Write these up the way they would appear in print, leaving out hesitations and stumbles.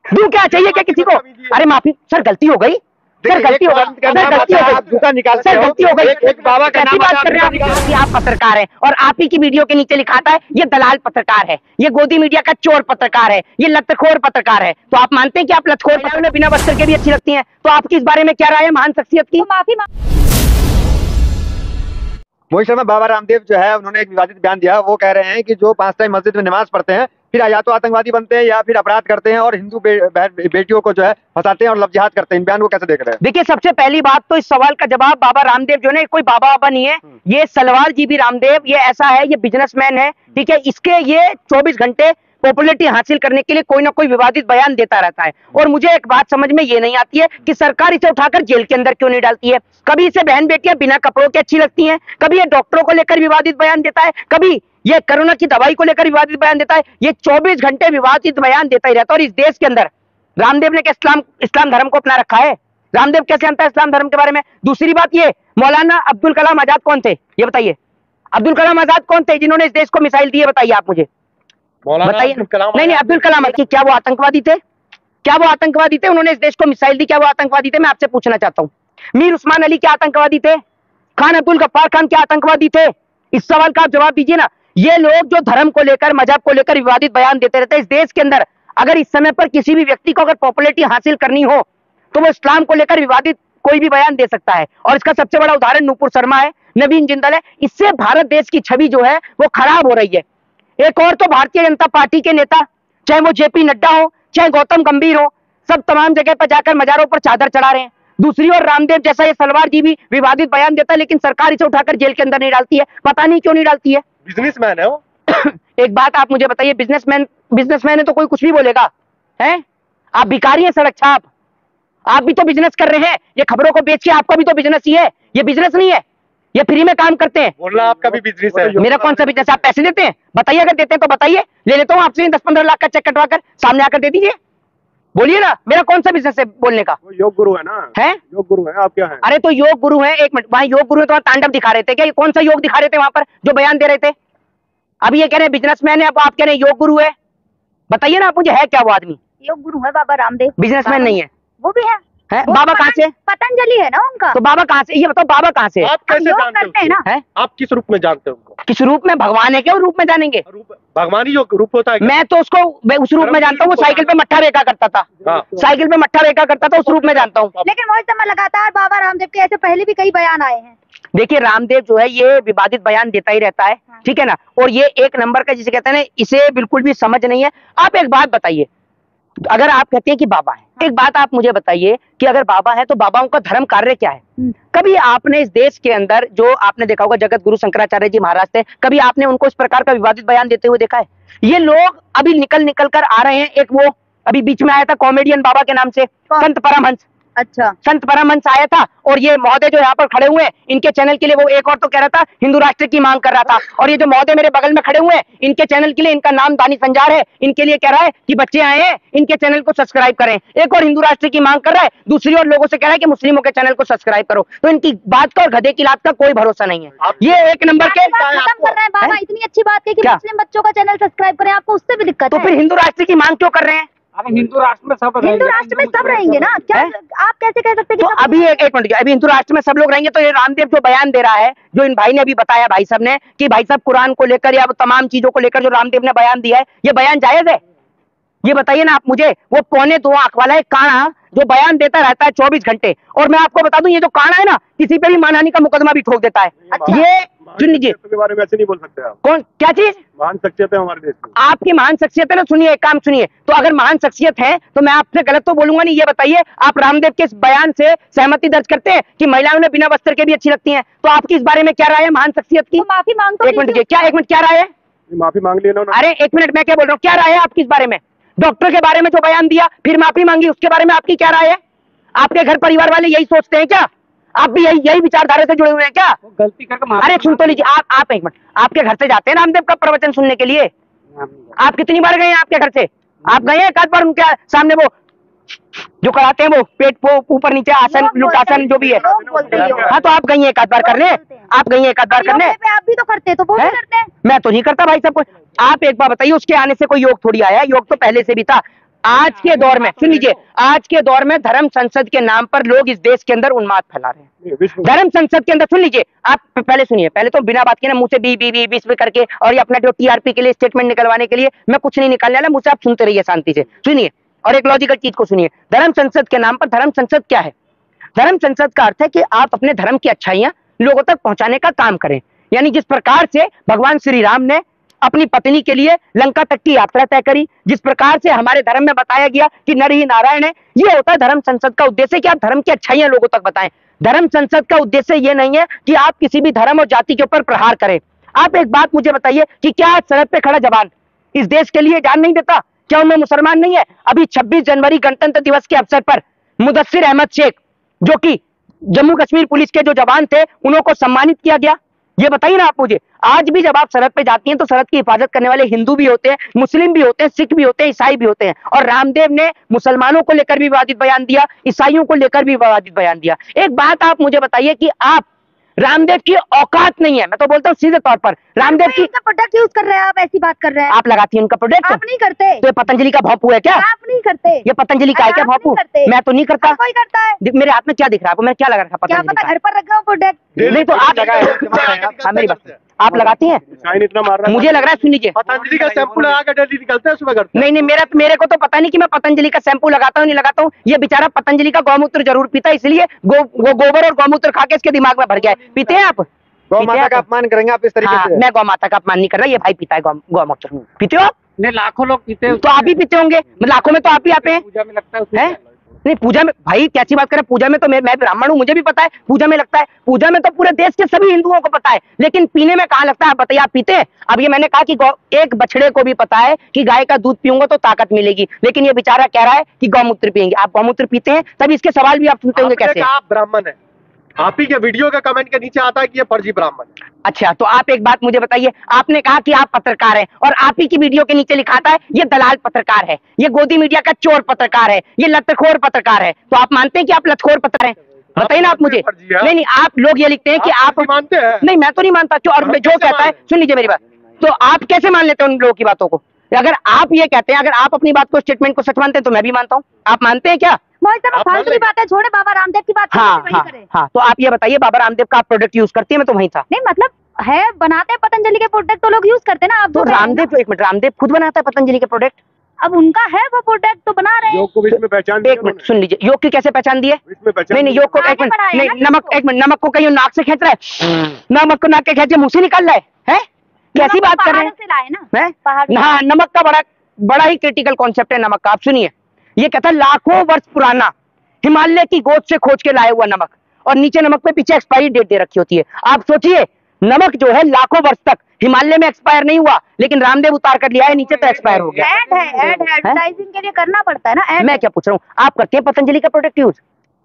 दूं क्या चाहिए क्या किसी को? अरे माफी सर, गलती हो गई सर, गलती हो गई सर, गलती हो गई, जूता निकाल सर गलती हो गई। एक बाबा का नाम बात कर रहे हैं आप पत्रकार हैं और आप ही की वीडियो के नीचे लिखाता है ये दलाल पत्रकार है, ये गोदी मीडिया का चोर पत्रकार है, ये लतखोर पत्रकार है। तो आप मानते हैं कि आप लतखोर पत्रकार में बिना वस्त्र के भी अच्छी लगती हैं? तो आपकी इस बारे में क्या राय है महान शख्सियत की? माफी मोहित शर्मा, बाबा रामदेव जो है उन्होंने एक विवादित बयान दिया। वो कह रहे हैं कि जो 5 टाइम मस्जिद में नमाज पढ़ते हैं फिर या तो आतंकवादी बनते हैं या फिर अपराध करते हैं और हिंदू बेटियों को जो है फंसाते हैं और लव जिहाद करते हैं। इन बयान को कैसे देख रहे हैं? देखिए, सबसे पहली बात तो इस सवाल का जवाब, बाबा रामदेव जो है कोई बाबा बाबा नहीं है, ये सलवार जी भी रामदेव, ये ऐसा है, ये बिजनेसमैन है, ठीक है। इसके ये 24 घंटे पॉपुलैरिटी हासिल करने के लिए कोई ना कोई विवादित बयान देता रहता है। और मुझे एक बात समझ में ये नहीं आती है कि सरकार इसे उठाकर जेल के अंदर क्यों नहीं डालती है। कभी इसे बहन बेटियां बिना कपड़ों के अच्छी लगती हैं, कभी ये डॉक्टरों को लेकर विवादित बयान देता है, कभी ये कोरोना की दवाई को लेकर विवादित बयान देता है। ये 24 घंटे विवादित बयान देता ही रहता है। और इस देश के अंदर रामदेव ने क्या इस्लाम धर्म को अपना रखा है? रामदेव कैसे जानता है इस्लाम धर्म के बारे में? दूसरी बात, ये मौलाना अब्दुल कलाम आजाद कौन थे ये बताइए? अब्दुल कलाम आजाद कौन थे जिन्होंने इस देश को मिसाइल दी है? बताइए आप मुझे, बताइए। नहीं, अब्दुल कलाम की क्या वो आतंकवादी थे? क्या वो आतंकवादी थे? उन्होंने इस देश को मिसाइल दी, क्या वो आतंकवादी थे? मैं आपसे पूछना चाहता हूँ। मीर उस्मान अली क्या आतंकवादी थे? खान अब्दुल गफ्फार खान क्या आतंकवादी थे? इस सवाल का आप जवाब दीजिए ना। ये लोग जो धर्म को लेकर, मजहब को लेकर विवादित बयान देते रहते हैं इस देश के अंदर, अगर इस समय पर किसी भी व्यक्ति को अगर पॉपुलैरिटी हासिल करनी हो तो वो इस्लाम को लेकर विवादित कोई भी बयान दे सकता है। और इसका सबसे बड़ा उदाहरण नूपुर शर्मा है, नवीन जिंदल है। इससे भारत देश की छवि जो है वो खराब हो रही है। एक और तो भारतीय जनता पार्टी के नेता, चाहे वो जेपी नड्डा हो, चाहे गौतम गंभीर हो, सब तमाम जगह पर जाकर मजारों पर चादर चढ़ा रहे हैं। दूसरी ओर रामदेव जैसा ये सलवार जी भी विवादित बयान देता है, लेकिन सरकार इसे उठाकर जेल के अंदर नहीं डालती है। पता नहीं क्यों नहीं डालती है। बिजनेसमैन है वो। एक बात आप मुझे बताइए, बिजनेसमैन है तो कोई कुछ भी बोलेगा? है आप भिखारी हैं सड़क छाप, आप भी तो बिजनेस कर रहे हैं। ये खबरों को बेच के आपका भी तो बिजनेस ही है, ये बिजनेस नहीं है, ये फ्री में काम करते हैं। बोलना आपका भी बिजनेस है। मेरा कौन सा बिजनेस? आप पैसे देते हैं? बताइए, अगर देते हैं तो बताइए, ले लेता हूँ आपसे 10-15 लाख का चेक कटवा कर सामने आकर दे दीजिए। बोलिए ना, मेरा कौन सा बिजनेस है बोलने का? योग गुरु है ना? है योग गुरु है, आप क्या है? अरे तो योग गुरु है, एक मिनट, वहां योग गुरु है तो वहां तांडव दिखा रहे थे क्या? ये कौन सा योग दिखा रहे थे वहां पर जो बयान दे रहे थे? अभी ये कह रहे हैं बिजनेसमैन है, अब आप कह रहे हैं योग गुरु है। बताइए ना आप मुझे, है क्या वो आदमी? योग गुरु है बाबा रामदेव, बिजनेसमैन नहीं है। वो भी है। बाबा कहाँ से? पतंजलि है ना उनका। तो बाबा कहाँ से? ये बताओ, बाबा कहाँ से? आप कैसे जानते हैं ना? है आप किस रूप में जानते हो उनको? किस रूप में? भगवान है क्या उस रूप में जानेंगे? भगवान ही जो रूप होता है। मैं तो उसको उस रूप में जानता हूँ, वो साइकिल पे मट्ठा रेखा करता था। साइकिल पे मट्ठा रेखा करता था, उस रूप में जानता हूँ। लेकिन मोहित शर्मा लगातार बाबा रामदेव के ऐसे पहले भी कई बयान आए हैं। देखिए, रामदेव जो है ये विवादित बयान देता ही रहता है, ठीक है ना। और ये एक नंबर का जिसे कहते हैं ना, इसे बिल्कुल भी समझ नहीं है। आप एक बात बताइए, अगर आप कहते हैं कि बाबा है, एक बात आप मुझे बताइए कि अगर बाबा है तो बाबाओं का धर्म कार्य क्या है? कभी आपने इस देश के अंदर, जो आपने देखा होगा जगत गुरु शंकराचार्य जी महाराज थे, कभी आपने उनको इस प्रकार का विवादित बयान देते हुए देखा है? ये लोग अभी निकल कर आ रहे हैं। एक वो अभी बीच में आया था कॉमेडियन बाबा के नाम से, संत परमहंस। अच्छा, संत परमहंस आया था, और ये महोदय जो यहाँ पर खड़े हुए हैं, इनके चैनल के लिए वो एक और तो कह रहा था हिंदू राष्ट्र की मांग कर रहा था। और ये जो महोदय मेरे बगल में खड़े हुए हैं, इनके चैनल के लिए, इनका नाम दानी संजार है, इनके लिए कह रहा है कि बच्चे आए हैं, इनके चैनल को सब्सक्राइब करें। एक और हिंदू राष्ट्र की मांग कर रहा है, दूसरी ओर लोगों से कह रहा है कि मुस्लिमों के चैनल को सब्सक्राइब करो। तो इनकी बात का और गधे की लात का कोई भरोसा नहीं है। ये एक नंबर के खत्म कर रहे हैं बाबा। इतनी अच्छी बात है कि मुस्लिम बच्चों का चैनल सब्सक्राइब करें, आपको उससे भी दिक्कत है? तो फिर हिंदू राष्ट्र की मांग क्यों कर रहे हैं? हिंदू राष्ट्र में सब रहेंगे ना? क्या आप कैसे कह सकते हैं? तो अभी एक मिनट, अभी हिंदू राष्ट्र में सब लोग रहेंगे तो ये रामदेव जो बयान दे रहा है, जो इन भाई ने अभी बताया, भाई साहब ने, कि भाई साहब कुरान को लेकर या तमाम चीजों को लेकर जो रामदेव ने बयान दिया है, ये बयान जायज है? ये बताइए ना आप मुझे। वो 2.25 आंख वाला एक काना जो बयान देता रहता है 24 घंटे, और मैं आपको बता दूं, ये जो काना है ना, किसी पे भी मानहानि का मुकदमा भी ठोक देता है। ये सुन लीजिए, के बारे में ऐसे नहीं बोल सकते आप। कौन? क्या चीज? महान शख्सियत है हमारे देश की। आपकी महान शख्सियत है ना? सुनिए, एक काम सुनिए, तो अगर महान शख्सियत है तो मैं आपसे गलत तो बोलूंगा नहीं। ये बताइए, आप रामदेव के इस बयान से सहमति दर्ज करते हैं कि महिलाओं ने बिना वस्त्र के भी अच्छी लगती हैं? तो आपकी इस बारे में क्या राय है महान शख्सियत की? माफी मांग। एक मिनट, क्या एक मिनट, क्या राय है? माफी मांग लिया ना। अरे एक मिनट, मैं क्या बोल रहा हूँ, क्या राय है आपकी इस बारे में? डॉक्टर के बारे में जो बयान दिया फिर माफी मांगी, उसके बारे में आपकी क्या राय है? आपके घर परिवार वाले यही सोचते हैं क्या? आप भी यही विचारधारा से जुड़े हुए हैं क्या? गलती करके अरे सुन तो लीजिए, आप एक मिनट, आपके घर से जाते हैं रामदेव का प्रवचन सुनने के लिए? आप कितनी बार गए हैं आपके घर से? आप गए हैं एक आध बार उनके सामने? वो जो कराते हैं वो पेट को ऊपर नीचे आसन, लुटासन जो भी है, हाँ, तो आप गई हैं एक आध बार करने? आप गई हैं एक आध बार करने? आप भी तो करते हैं, तो वो भी करते हैं। मैं तो नहीं करता भाई साहब। आप एक बार बताइए, उसके आने से कोई योग थोड़ी आया? योग तो पहले से भी था। आज के दौर में सुन लीजिए, आज के दौर में धर्म संसद के नाम पर लोग इस देश के अंदर उन्माद फैला रहे हैं। धर्म संसद के अंदर सुन लीजिए, आप पहले सुनिए, पहले तो बिना बात के ना मुंह से बीस करके और ये अपना जो टीआरपी के लिए स्टेटमेंट निकलवाने के लिए मैं कुछ नहीं निकालने वाला, मुझसे आप सुनते रहिए शांति से, सुनिए और एक लॉजिकल चीज को सुनिए। धर्म संसद के नाम पर धर्म संसद क्या है? धर्म संसद का अर्थ है कि आप अपने धर्म की अच्छाइयां लोगों तक पहुंचाने का काम करें। यानी जिस प्रकार से भगवान श्री राम ने अपनी पत्नी के लिए लंका तक की यात्रा तय करी, जिस प्रकार से हमारे धर्म में बताया गया कि नर ही नारायण है, ये होता है धर्म संसद का उद्देश्य कि आप धर्म की अच्छाइयां लोगों तक बताएं। धर्म संसद का उद्देश्य ये नहीं है कि आप किसी भी धर्म और जाति के ऊपर प्रहार करें। आप एक बात मुझे बताइए कि क्या आज सड़क पे खड़ा जवान इस देश के लिए जान नहीं देता? क्या उनमें मुसलमान नहीं है? अभी 26 जनवरी गणतंत्र दिवस के अवसर पर मुदस्सिर अहमद शेख, जो कि जम्मू कश्मीर पुलिस के जो जवान थे, उनको सम्मानित किया गया। ये बताइए ना आप मुझे, आज भी जब आप सड़क पे जाती हैं तो सड़क की हिफाजत करने वाले हिंदू भी होते हैं, मुस्लिम भी होते हैं, सिख भी होते हैं, ईसाई भी होते हैं। और रामदेव ने मुसलमानों को लेकर भी विवादित बयान दिया, ईसाइयों को लेकर भी विवादित बयान दिया। एक बात आप मुझे बताइए कि आप रामदेव की औकात नहीं है, मैं तो बोलता हूँ सीधे तौर पर, रामदेव की प्रोडक्ट यूज कर रहे हैं आप, ऐसी बात कर रहे हैं आप लगाती हैं उनका प्रोडक्ट, आप नहीं करते। तो ये पतंजलि का भोंपू है क्या? आप नहीं करते। ये पतंजलि का है क्या भोंपू? मैं तो नहीं करता। कोई करता है? मेरे हाथ में क्या दिख रहा है आपको? मैंने क्या लगा रखा क्या पतंजलि पता का? घर पर रखा हो प्रोडक्ट? नहीं तो आप हाँ, मेरी बात, आप लगाती हैं? इतना मार रहा है, मुझे लग रहा है, सुन लीजिए, पतंजलि का शैम्पू लगा के डेली निकलते हैं सुबह करते नहीं मेरे को तो पता नहीं कि मैं पतंजलि का शैम्पू लगाता हूँ नहीं लगाता हूँ। ये बेचारा पतंजलि का गौमूत्र जरूर पीता है, इसलिए गोबर और गौमूत्र खा के इसके दिमाग में भर गया है। पीते हैं आप? गौ माता का अपमान करेंगे आप इस तरीके हाँ, से? मैं गौ माता का अपमान नहीं कर रहा, ये भाई पीता है गौमूत्र। पीते हो आप? नहीं, लाखों लोग पीते हैं, तो आप ही पीते होंगे, लाखों में तो आप ही आते हैं। पूजा में लगता है हैं? नहीं पूजा में, भाई कैसी बात करें, पूजा में तो मैं ब्राह्मण हूँ, मुझे भी पता है पूजा में लगता है। पूजा में तो पूरे देश के सभी हिंदुओं को पता है, लेकिन पीने में कहाँ लगता है आप बताइए? आप पीते हैं? अब ये मैंने कहा कि एक बछड़े को भी पता है कि गाय का दूध पीऊंगा तो ताकत मिलेगी, लेकिन ये बेचारा कह रहा है कि गौमूत्र पियेंगे। आप गौमूत्र पीते हैं तभी इसके सवाल भी आप सुनते होंगे कैसे? आप ब्राह्मण है, आप ही के वीडियो का कमेंट के नीचे आता है कि ये फर्जी ब्राह्मण है। अच्छा, तो आप एक बात मुझे बताइए, आपने कहा कि आप पत्रकार हैं और आप ही की वीडियो के नीचे लिखाता है ये दलाल पत्रकार है, ये गोदी मीडिया का चोर पत्रकार है, ये लतखोर पत्रकार है। तो आप मानते हैं कि आप लतखोर पत्रकार हैं? बताइए ना आप मुझे। नहीं, आप लोग ये लिखते हैं कि आप मानते हैं? नहीं, मैं तो नहीं मानता। और जो कहता है, सुन लीजिए मेरी बात, तो आप कैसे मान लेते हैं उन लोगों की बातों को? अगर आप ये कहते हैं, अगर आप अपनी बात को, स्टेटमेंट को सच मानते हैं तो मैं भी मानता हूँ। आप मानते हैं क्या? फालतू की बातें छोड़े, बाबा रामदेव की बात हाँ, तो आप ये बताइए, बाबा रामदेव का आप प्रोडक्ट यूज करती है? मैं तो वहीं था। नहीं मतलब है, बनाते हैं पतंजलि के प्रोडक्ट तो लोग यूज करते हैं ना। आप तो रामदेव, एक मिनट, रामदेव खुद बनाता है पतंजलि के प्रोडक्ट? अब उनका है वो प्रोडक्ट तो बना रहे हैं। योग को बीच में पहचान, एक मिनट सुन लीजिए, योग की कैसे पहचान दी है? नहीं, योग को एक मिनट, नहीं नमक, एक मिनट, नमक को कहीं नाक से खींच रहा है, नमक को नाक के खींच के मुंह से निकाल रहा है? कैसी बात कर रहे हैं? हाँ, नमक का बड़ा ही क्रिटिकल कॉन्सेप्ट है नमक का। आप सुनिए, ये कहता है लाखों वर्ष पुराना हिमालय की गोद से खोज के लाया हुआ नमक, और नीचे नमक पे पीछे एक्सपायरी डेट दे रखी होती है। आप सोचिए, नमक जो है लाखों वर्ष तक हिमालय में एक्सपायर नहीं हुआ, लेकिन रामदेव उतार कर लिया है नीचे तो एक्सपायर हो गया। ऐड है, एडवर्टाइजिंग के लिए करना पड़ता है ना। मैं क्या पूछ रहा हूँ, आप करते हैं पतंजलि का प्रोडक्ट यूज?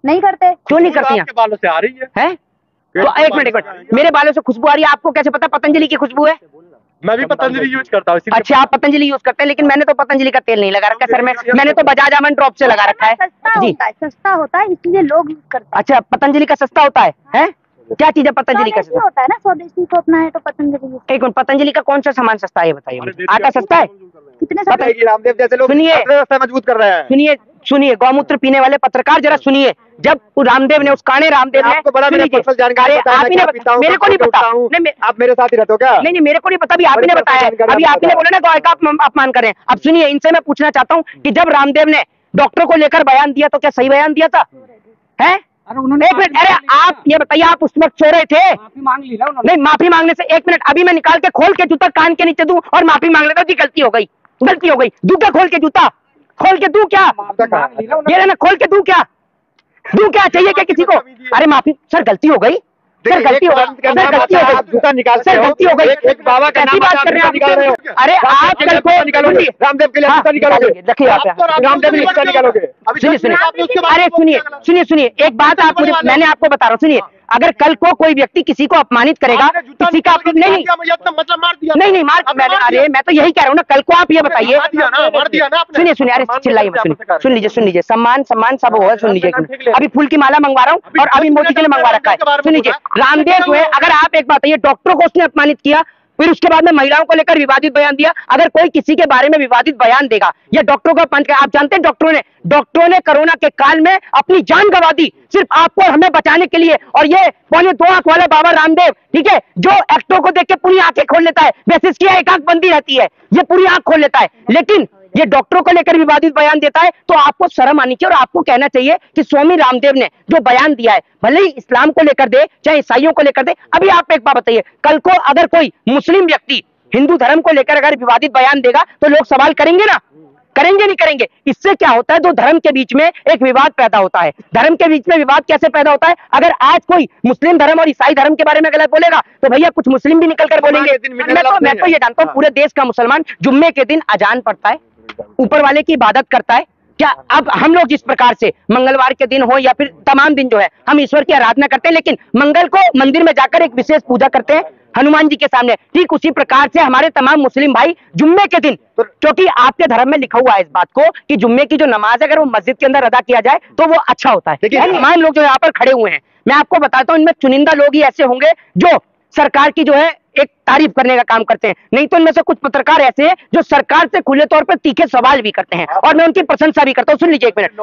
नहीं करते। क्यों नहीं करती हैं? बालों से आ रही है? तो एक मिनट, मेरे बालों से खुशबू आ रही है, आपको कैसे पता पतंजलि की खुशबू है? मैं भी पतंजलि यूज करता हूँ। अच्छा, आप पतंजलि यूज करते हैं, लेकिन मैंने तो पतंजलि का तेल नहीं लगा रखा सर में, मैंने तो बजाज आमंड ड्रॉप से लगा रखा है जी। सस्ता होता है इसलिए लोग यूज करते हैं। अच्छा, पतंजलि का सस्ता होता है? क्या चीज है पतंजलि का सस्ता होता है ना? स्वदेशी को अपना है तो पतंजलि। एक मिनट, पतंजलि का कौन सा सामान सस्ता है ये बताइए? आटा सस्ता है? कितने पता है सस्ता? रामदेव जैसे लोग व्यवस्था मजबूत कर रहे हैं। सुनिए गौमूत्र पीने वाले पत्रकार जरा सुनिए, जब रामदेव ने, उस काणे रामदेव ने, आपको बड़ा पर्सनल जानकारी बताया, आप ही ने बताया, मेरे को नहीं पता। आप मेरे साथ ही रहते हो क्या? नहीं, मेरे को नहीं पता, अभी आप ही ने बताया, अभी आप ही ने बोला ना गौ का अपमान करें। अब सुनिए, इनसे मैं पूछना चाहता हूँ कि जब रामदेव ने डॉक्टर को लेकर बयान दिया तो क्या सही बयान दिया था? है? एक मिनट, अरे आप ये बताइए, आप उस वक्त सो रहे थे? माफी मांग ली ना उन्होंने। नहीं, माफी मांगने से, एक मिनट, अभी मैं निकाल के खोल के जूता कान के नीचे दूं और माफी मांग लेता हूं कि गलती हो गई, गलती हो गई। जूता खोल के, जूता खोल के दूं क्या? ये ना, खोल के दूं क्या? दूं क्या? चाहिए क्या किसी को? अरे माफी सर, गलती हो गई सर, गलती हो गई, सर गलती हो गई, जूता निकाल, सर गलती हो गई। एक बाबा का कैसी बात कर रहे हैं आप? अरे आप कल को निकालोगे, रामदेव के लिए जूता निकालोगे, देखिए आप रामदेव के लिए जूता निकालोगे। सुनिए, अरे सुनिए, एक बात आप मुझे, मैंने आपको बता रहा हूँ, सुनिए, अगर कल को कोई व्यक्ति किसी को अपमानित करेगा, किसी का नहीं नहीं मार, अरे मैं तो यही कह रहा हूँ ना, कल को आप ये बताइए, सुनिए, अरे चिल्लाइए मत, सुन लीजिए, सम्मान सब होगा, सुन लीजिए, अभी फूल की माला मंगवा रहा हूँ और अभी मोदी के लिए मंगवा रखा है। सुन लीजिए, रामदेव जो है, अगर आप एक बात है, डॉक्टरों को उसने अपमानित किया फिर उसके बाद में महिलाओं को लेकर विवादित बयान दिया। अगर कोई किसी के बारे में विवादित बयान देगा या डॉक्टरों का पंच, आप जानते हैं डॉक्टरों ने कोरोना के काल में अपनी जान गंवा दी सिर्फ आपको और हमें बचाने के लिए। और ये 2.25 आंख वाला बाबा रामदेव, ठीक है, जो एक्टरों को देख के पूरी आंखें खोल लेता है, वैसे इसकी एक आंख बंदी रहती है, ये पूरी आंख खोल लेता है, लेकिन ये डॉक्टरों को लेकर विवादित बयान देता है। तो आपको शर्म आनी चाहिए और आपको कहना चाहिए कि स्वामी रामदेव ने जो बयान दिया है, भले ही इस्लाम को लेकर दे चाहे ईसाइयों को लेकर दे। अभी आप एक बात बताइए, कल को अगर कोई मुस्लिम व्यक्ति हिंदू धर्म को लेकर अगर विवादित बयान देगा तो लोग सवाल करेंगे ना, करेंगे नहीं करेंगे? इससे क्या होता है, दो धर्म के बीच में एक विवाद पैदा होता है। धर्म के बीच में विवाद कैसे पैदा होता है? अगर आज कोई मुस्लिम धर्म और ईसाई धर्म के बारे में गलत बोलेगा तो भैया कुछ मुस्लिम भी निकल कर बोलेंगे। मैं तो ये जानता हूँ, पूरे देश का मुसलमान जुम्मे के दिन अजान पढ़ता है, ऊपर वाले की इबादत करता है। क्या अब हम लोग जिस प्रकार से मंगलवार के दिन हो या फिर तमाम दिन जो है हम ईश्वर की आराधना करते हैं, लेकिन मंगल को मंदिर में जाकर एक विशेष पूजा करते हैं हनुमान जी के सामने, ठीक उसी प्रकार से हमारे तमाम मुस्लिम भाई जुम्मे के दिन, क्योंकि आपके धर्म में लिखा हुआ है इस बात को कि जुम्मे की जो नमाज है अगर वो मस्जिद के अंदर अदा किया जाए तो वो अच्छा होता है। तमाम लोग जो यहाँ पर खड़े हुए हैं, मैं आपको बताता हूँ, इनमें चुनिंदा लोग ही ऐसे होंगे जो सरकार की जो है एक तारीफ करने का काम करते हैं, नहीं तो इनमें से कुछ पत्रकार ऐसे हैं जो सरकार से खुले तौर पर तीखे सवाल भी करते हैं और मैं उनकी प्रशंसा भी करता हूं। सुन लीजिए एक मिनट,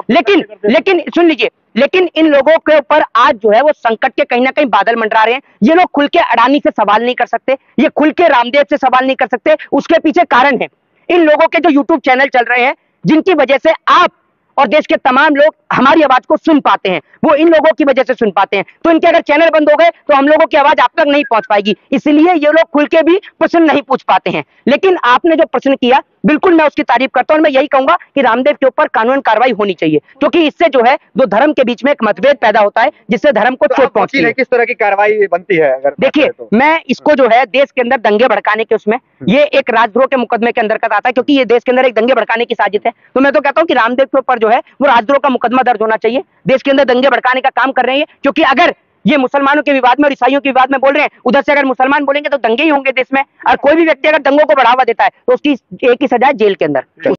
लेकिन सुन लीजिए, लेकिन इन लोगों के ऊपर आज जो है वो संकट के कहीं ना कहीं बादल मंडरा रहे हैं। ये लोग खुल के अडानी से सवाल नहीं कर सकते, ये खुल के रामदेव से सवाल नहीं कर सकते। उसके पीछे कारण है इन लोगों के जो यूट्यूब चैनल चल रहे हैं, जिनकी वजह से आप और देश के तमाम लोग हमारी आवाज को सुन पाते हैं, वो इन लोगों की वजह से सुन पाते हैं। तो इनके अगर चैनल बंद हो गए तो हम लोगों की आवाज आप तक नहीं पहुंच पाएगी, इसलिए ये लोग खुल के भी प्रश्न नहीं पूछ पाते हैं। लेकिन आपने जो प्रश्न किया, बिल्कुल मैं उसकी तारीफ करता हूं और मैं यही कहूंगा कि रामदेव के ऊपर कानून कार्रवाई होनी चाहिए, क्योंकि इससे जो है दो धर्म के बीच में एक मतभेद पैदा होता है जिससे धर्म को चोट पहुंचती है। किस तरह की कार्रवाई बनती है? अगर देखिए, मैं इसको जो है देश के अंदर दंगे भड़काने के उसमें, ये एक राजद्रोह के मुकदमे के अंतर्गत आता है, क्योंकि ये देश के अंदर एक दंगे भड़काने की साजिश है। तो मैं तो कहता हूं कि रामदेव के ऊपर जो है वो राजद्रोह का मुकदमा दर्ज होना चाहिए। देश के अंदर दंगे भड़काने का काम कर रहे हैं, क्योंकि अगर ये मुसलमानों के विवाद में और ईसाइयों के विवाद में बोल रहे हैं, उधर से अगर मुसलमान बोलेंगे तो दंगे ही होंगे देश में। और कोई भी व्यक्ति अगर दंगों को बढ़ावा देता है तो उसकी एक ही सजा है, जेल के अंदर।